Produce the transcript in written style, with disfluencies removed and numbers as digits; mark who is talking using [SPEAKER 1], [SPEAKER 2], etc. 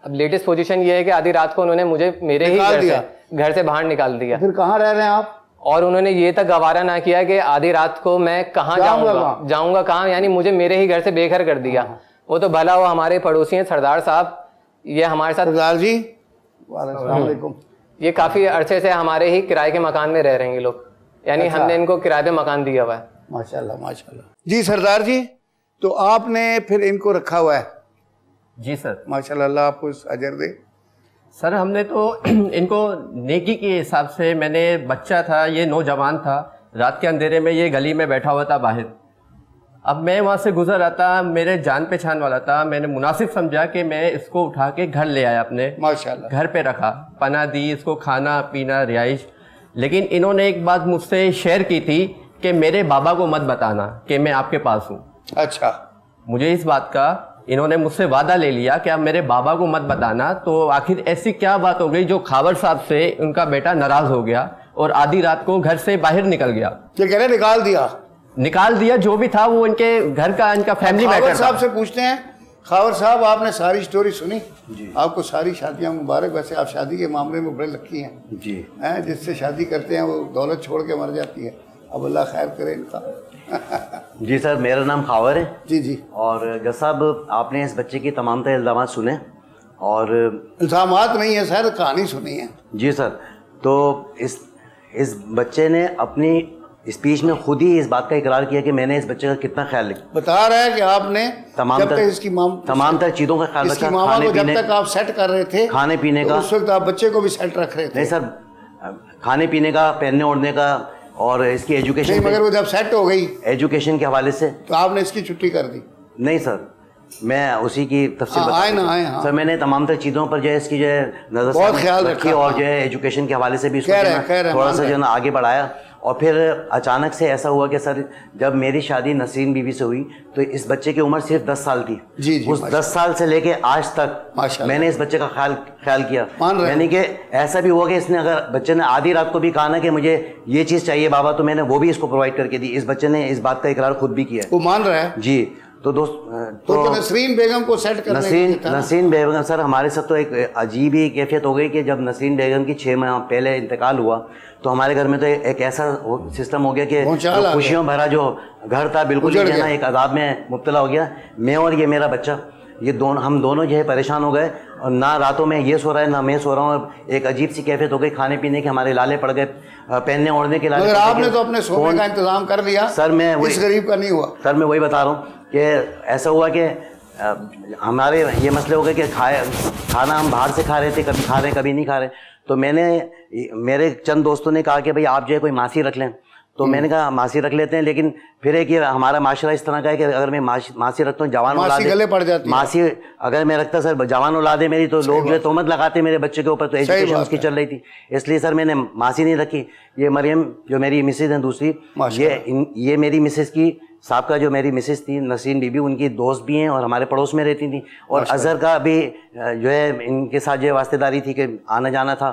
[SPEAKER 1] अब latest position ये है कि आधी रात को उन्होंने मुझे मेरे ही घर से बाहर निकाल दिया।
[SPEAKER 2] फिर कहाँ रह रहे हैं आप?
[SPEAKER 1] और उन्होंने ये तक गवारा ना किया कि आधी रात को मैं कहाँ जाऊंगा कहाँ, यानी मुझे मेरे ही घर से बेघर कर दिया। वो तो भला वो हमारे पड़ोसी हैं सरदार साहब, ये हमारे साथ।
[SPEAKER 2] सरदार जी वालेकुम।
[SPEAKER 1] ये काफी अरसे से हमारे ही किराए के मकान में रह रहे हैं ये लोग, यानी हमने इनको किराए पे मकान दिया हुआ है।
[SPEAKER 2] माशाल्लाह माशाल्लाह। जी सरदार जी, तो आपने फिर इनको रखा हुआ है?
[SPEAKER 3] जी सर।
[SPEAKER 2] माशाल्लाह, अल्लाह आपको अजर दे।
[SPEAKER 3] सर हमने तो इनको नेकी के हिसाब से, मैंने बच्चा था, ये नौजवान था, रात के अंधेरे में ये गली में बैठा हुआ था बाहर। अब मैं वहाँ से गुजर रहा था, मेरे जान पहचान वाला था, मैंने मुनासिब समझा कि मैं इसको उठा के घर ले आया, अपने
[SPEAKER 2] माशाल्लाह
[SPEAKER 3] घर पे रखा, पनाह दी, इसको खाना पीना रिहाइश। लेकिन इन्होंने एक बात मुझसे शेयर की थी कि मेरे बाबा को मत बताना कि मैं आपके पास हूँ।
[SPEAKER 2] अच्छा।
[SPEAKER 3] मुझे इस बात का इन्होंने मुझसे वादा ले लिया कि आप मेरे बाबा को मत बताना। तो आखिर ऐसी क्या बात हो गई जो खावर साहब से उनका बेटा नाराज हो गया और आधी रात को घर से बाहर निकल गया?
[SPEAKER 2] ये कह रहे निकाल दिया, जो भी था वो इनके घर का, इनका फैमिली मैटर था। खावर साहब से पूछते हैं। खावर साहब, आपने सारी स्टोरी सुनी जी। आपको सारी शादियां मुबारक। वैसे आप शादी के मामले में बड़े लक्की हैं जी, हैं जिससे शादी करते हैं वो दौलत छोड़ के मर जाती है। अब अल्लाह खैर करे इनका।
[SPEAKER 4] जी सर, मेरा नाम खावर है।
[SPEAKER 2] जी जी।
[SPEAKER 4] और जज साहब, आपने इस बच्चे की तमाम तरह इल्ज़ामात सुने और
[SPEAKER 2] इल्ज़ामात नहीं है सर, कहानी सुनी है।
[SPEAKER 4] जी सर। तो इस बच्चे ने अपनी स्पीच में खुद ही इस बात का इकरार किया कि मैंने इस बच्चे का कितना ख्याल रखा।
[SPEAKER 2] बता रहा है कि आपने तमाम
[SPEAKER 4] तरह चीज़ों का ख्याल रखा।
[SPEAKER 2] खाने पीने, जब तक आप सेट कर रहे थे
[SPEAKER 4] खाने पीने का,
[SPEAKER 2] उस वक्त आप बच्चे को भी सेट रख रहे थे?
[SPEAKER 4] नहीं सर, खाने पीने का, पहनने ओढ़ने का और इसकी एजुकेशन।
[SPEAKER 2] नहीं, मगर वो जब सेट हो गई
[SPEAKER 4] एजुकेशन के हवाले से
[SPEAKER 2] तो आपने इसकी छुट्टी कर दी?
[SPEAKER 4] नहीं सर, मैं उसी की तफसील
[SPEAKER 2] हाँ।
[SPEAKER 4] सर, मैंने तमाम तरह चीज़ों पर जो है इसकी जो है नजर
[SPEAKER 2] बहुत ख्याल रखी और
[SPEAKER 4] जो है एजुकेशन के हवाले से भी
[SPEAKER 2] थोड़ा
[SPEAKER 4] सा जो है आगे बढ़ाया। और फिर अचानक से ऐसा हुआ कि सर, जब मेरी शादी नसरीन बीवी से हुई तो इस बच्चे की उम्र सिर्फ 10 साल थी।
[SPEAKER 2] जी जी।
[SPEAKER 4] उस 10 साल से लेके आज तक मैंने इस बच्चे का ख्याल किया। यानी कि ऐसा भी हुआ कि इसने, अगर बच्चे ने आधी रात को भी कहा ना कि मुझे ये चीज़ चाहिए बाबा, तो मैंने वो भी इसको प्रोवाइड करके दी। इस बच्चे ने इस बात का इकरार खुद भी किया।
[SPEAKER 2] वो मान रहा है जी।
[SPEAKER 4] तो दोस्त,
[SPEAKER 2] तो नसरीन बेगम को सेट करने
[SPEAKER 4] नसरीन बेगम सर, हमारे साथ तो एक अजीब ही कैफियत हो गई कि जब नसरीन बेगम की 6 माह पहले इंतकाल हुआ तो हमारे घर में तो एक ऐसा सिस्टम हो गया कि खुशियों भरा जो घर था बिल्कुल जो है ना एक अजाब में मुब्तला हो गया। मैं और ये मेरा बच्चा, ये दोनों, हम दोनों जो है परेशान हो गए और ना रातों में ये सो रहा है ना मैं सो रहा हूँ। एक अजीब सी कैफियत हो गई, खाने पीने के हमारे लाले पड़ गए, पहनने ओढ़ने के लाले।
[SPEAKER 2] मगर आपने तो अपने सोने का इंतजाम कर लिया
[SPEAKER 4] सर। मैं
[SPEAKER 2] इस गरीब का नहीं हुआ
[SPEAKER 4] सर, मैं वही बता रहा हूँ कि ऐसा हुआ कि हमारे ये मसले हो गए कि खाना हम बाहर से खा रहे थे, कभी खा रहे कभी नहीं खा रहे। तो मेरे चंद दोस्तों ने कहा कि भाई आप जो है कोई मासी रख लें। तो मैंने कहा मासी रख लेते हैं, लेकिन फिर एक ये हमारा माशरा इस तरह का है कि अगर मैं मासी रखता हूँ, जवान औलाद गले पड़ जाती है। मासी अगर मैं रखता सर, जवान औलाद है मेरी, तो लोग जो है तोहमत लगाते मेरे बच्चे के ऊपर। तो एजुकेशन उसकी चल रही थी, इसलिए सर मैंने मासी नहीं रखी। ये मरियम जो मेरी मिसेज हैं दूसरी, ये मेरी मिसेज की साहब का जो मेरी मिसेज थी नसरीन बीबी, उनकी दोस्त भी हैं और हमारे पड़ोस में रहती थी। और अजहर का भी जो है इनके साथ जो वास्तेदारी थी कि आना जाना था।